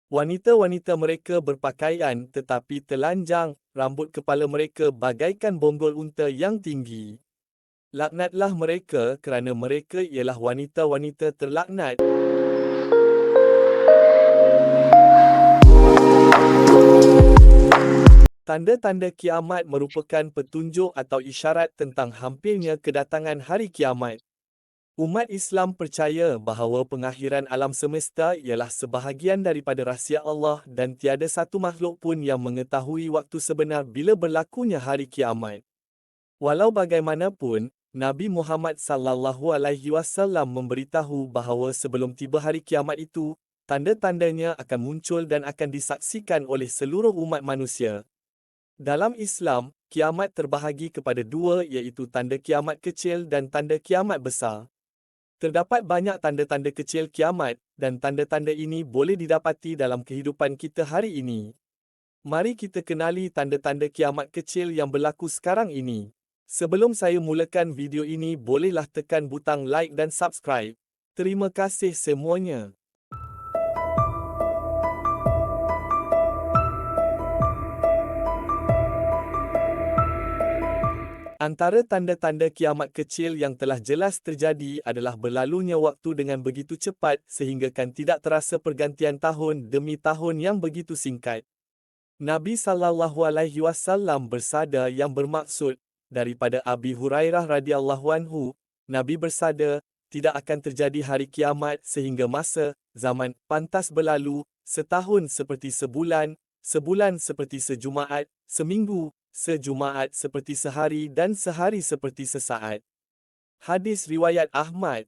Wanita-wanita mereka berpakaian tetapi telanjang, rambut kepala mereka bagaikan bonggol unta yang tinggi. Laknatlah mereka kerana mereka ialah wanita-wanita terlaknat. Tanda-tanda kiamat merupakan petunjuk atau isyarat tentang hampirnya kedatangan hari kiamat. Umat Islam percaya bahawa pengakhiran alam semesta ialah sebahagian daripada rahsia Allah dan tiada satu makhluk pun yang mengetahui waktu sebenar bila berlakunya hari kiamat. Walau bagaimanapun, Nabi Muhammad SAW memberitahu bahawa sebelum tiba hari kiamat itu, tanda-tandanya akan muncul dan akan disaksikan oleh seluruh umat manusia. Dalam Islam, kiamat terbahagi kepada dua iaitu tanda kiamat kecil dan tanda kiamat besar. Terdapat banyak tanda-tanda kecil kiamat dan tanda-tanda ini boleh didapati dalam kehidupan kita hari ini. Mari kita kenali tanda-tanda kiamat kecil yang berlaku sekarang ini. Sebelum saya mulakan video ini, bolehlah tekan butang like dan subscribe. Terima kasih semuanya. Antara tanda-tanda kiamat kecil yang telah jelas terjadi adalah berlalunya waktu dengan begitu cepat sehinggakan tidak terasa pergantian tahun demi tahun yang begitu singkat. Nabi SAW bersabda yang bermaksud, daripada Abi Hurairah radhiyallahu anhu, Nabi bersabda, tidak akan terjadi hari kiamat sehingga masa, zaman, pantas berlalu, setahun seperti sebulan, sebulan seperti sejumaat, seminggu, sejumaat seperti sehari dan sehari seperti sesaat. Hadis riwayat Ahmad.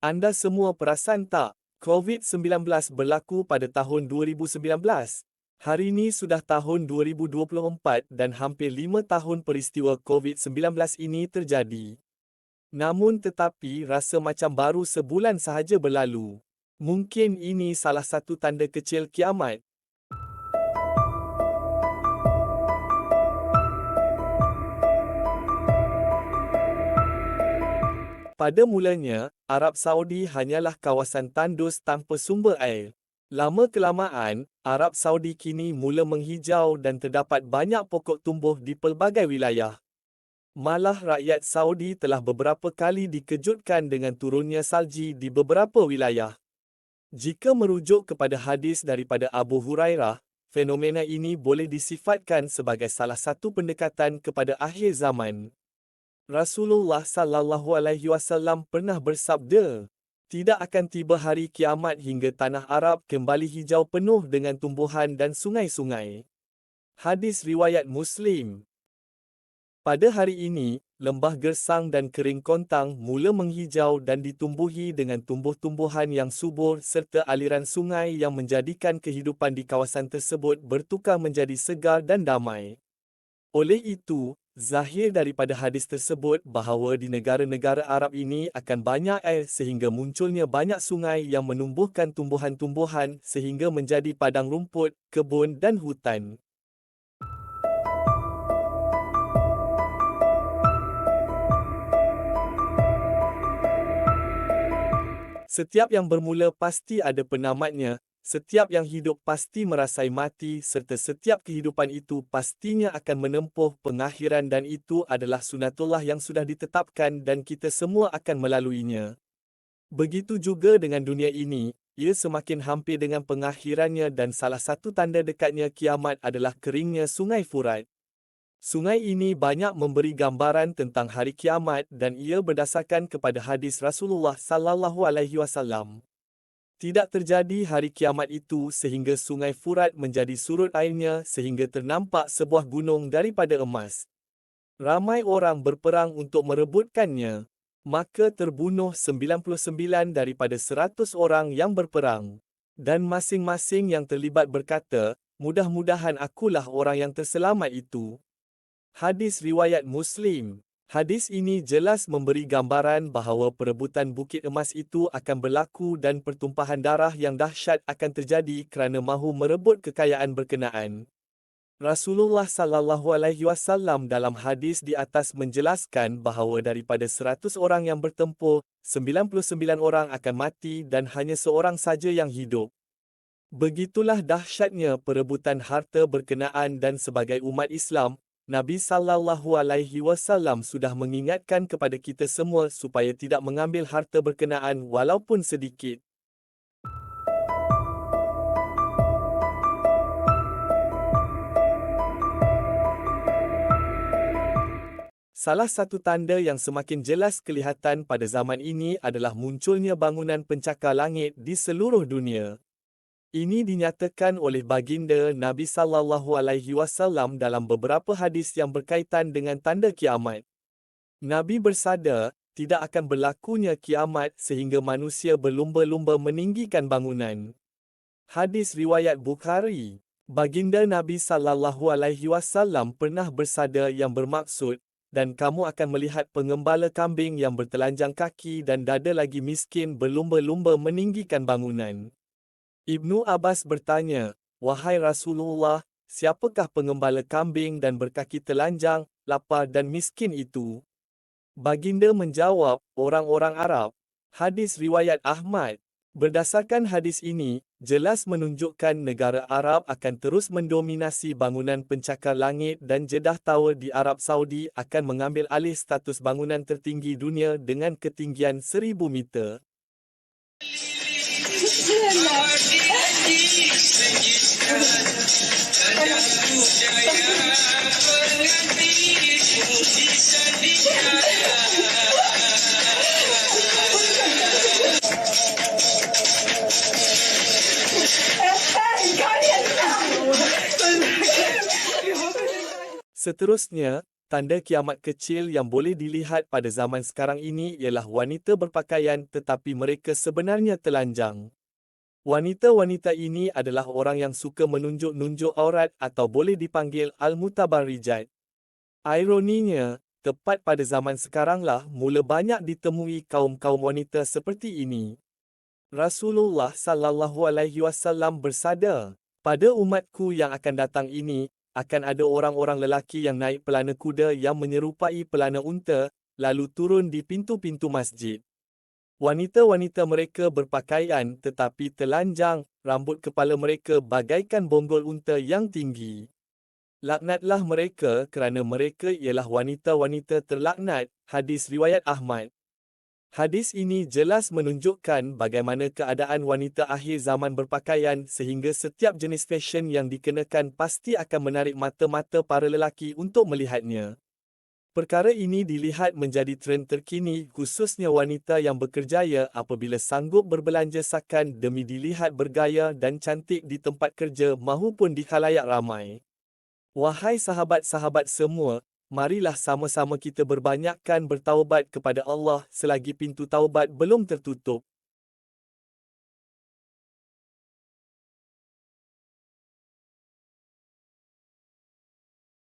Anda semua perasan tak? COVID-19 berlaku pada tahun 2019. Hari ini sudah tahun 2024 dan hampir 5 tahun peristiwa COVID-19 ini terjadi. Namun tetapi rasa macam baru sebulan sahaja berlalu. Mungkin ini salah satu tanda kecil kiamat. Pada mulanya, Arab Saudi hanyalah kawasan tandus tanpa sumber air. Lama-kelamaan, Arab Saudi kini mula menghijau dan terdapat banyak pokok tumbuh di pelbagai wilayah. Malah rakyat Saudi telah beberapa kali dikejutkan dengan turunnya salji di beberapa wilayah. Jika merujuk kepada hadis daripada Abu Hurairah, fenomena ini boleh disifatkan sebagai salah satu pendekatan kepada akhir zaman. Rasulullah SAW pernah bersabda, tidak akan tiba hari kiamat hingga tanah Arab kembali hijau penuh dengan tumbuhan dan sungai-sungai. Hadis riwayat Muslim. Pada hari ini, lembah gersang dan kering kontang mula menghijau dan ditumbuhi dengan tumbuh-tumbuhan yang subur serta aliran sungai yang menjadikan kehidupan di kawasan tersebut bertukar menjadi segar dan damai. Oleh itu, zahir daripada hadis tersebut bahawa di negara-negara Arab ini akan banyak air sehingga munculnya banyak sungai yang menumbuhkan tumbuhan-tumbuhan sehingga menjadi padang rumput, kebun dan hutan. Setiap yang bermula pasti ada penamatnya, setiap yang hidup pasti merasai mati serta setiap kehidupan itu pastinya akan menempuh pengakhiran dan itu adalah sunatullah yang sudah ditetapkan dan kita semua akan melaluinya. Begitu juga dengan dunia ini, ia semakin hampir dengan pengakhirannya dan salah satu tanda dekatnya kiamat adalah keringnya sungai Furat. Sungai ini banyak memberi gambaran tentang hari kiamat dan ia berdasarkan kepada hadis Rasulullah SAW. Tidak terjadi hari kiamat itu sehingga sungai Furat menjadi surut airnya sehingga ternampak sebuah gunung daripada emas. Ramai orang berperang untuk merebutkannya. Maka terbunuh 99 daripada 100 orang yang berperang. Dan masing-masing yang terlibat berkata, mudah-mudahan akulah orang yang terselamat itu. Hadis riwayat Muslim. Hadis ini jelas memberi gambaran bahawa perebutan Bukit Emas itu akan berlaku dan pertumpahan darah yang dahsyat akan terjadi kerana mahu merebut kekayaan berkenaan. Rasulullah SAW dalam hadis di atas menjelaskan bahawa daripada 100 orang yang bertempur, 99 orang akan mati dan hanya seorang saja yang hidup. Begitulah dahsyatnya perebutan harta berkenaan dan sebagai umat Islam, Nabi sallallahu alaihi wasallam sudah mengingatkan kepada kita semua supaya tidak mengambil harta berkenaan walaupun sedikit. Salah satu tanda yang semakin jelas kelihatan pada zaman ini adalah munculnya bangunan pencakar langit di seluruh dunia. Ini dinyatakan oleh baginda Nabi sallallahu alaihi wasallam dalam beberapa hadis yang berkaitan dengan tanda kiamat. Nabi bersabda, tidak akan berlakunya kiamat sehingga manusia berlumba-lumba meninggikan bangunan. Hadis riwayat Bukhari. Baginda Nabi sallallahu alaihi wasallam pernah bersabda yang bermaksud, dan kamu akan melihat pengembala kambing yang bertelanjang kaki dan dada lagi miskin berlumba-lumba meninggikan bangunan. Ibnu Abbas bertanya, "Wahai Rasulullah, siapakah pengembala kambing dan berkaki telanjang, lapar dan miskin itu?" Baginda menjawab, "Orang-orang Arab." Hadis riwayat Ahmad. Berdasarkan hadis ini, jelas menunjukkan negara Arab akan terus mendominasi bangunan pencakar langit dan Jeddah Tower di Arab Saudi akan mengambil alih status bangunan tertinggi dunia dengan ketinggian 1000 meter. Seterusnya, tanda kiamat kecil yang boleh dilihat pada zaman sekarang ini ialah wanita berpakaian tetapi mereka sebenarnya telanjang. Wanita-wanita ini adalah orang yang suka menunjuk-nunjuk aurat atau boleh dipanggil al-mutabarrijat. Ironinya, tepat pada zaman sekaranglah mula banyak ditemui kaum-kaum wanita seperti ini. Rasulullah sallallahu alaihi wasallam bersabda, "Pada umatku yang akan datang ini, akan ada orang-orang lelaki yang naik pelana kuda yang menyerupai pelana unta, lalu turun di pintu-pintu masjid. Wanita-wanita mereka berpakaian tetapi telanjang, rambut kepala mereka bagaikan bonggol unta yang tinggi. Laknatlah mereka kerana mereka ialah wanita-wanita terlaknat." Hadis riwayat Ahmad. Hadis ini jelas menunjukkan bagaimana keadaan wanita akhir zaman berpakaian sehingga setiap jenis fashion yang dikenakan pasti akan menarik mata-mata para lelaki untuk melihatnya. Perkara ini dilihat menjadi trend terkini khususnya wanita yang berkerjaya apabila sanggup berbelanja sakan demi dilihat bergaya dan cantik di tempat kerja mahupun di khalayak ramai. Wahai sahabat-sahabat semua, marilah sama-sama kita berbanyakkan bertaubat kepada Allah selagi pintu taubat belum tertutup.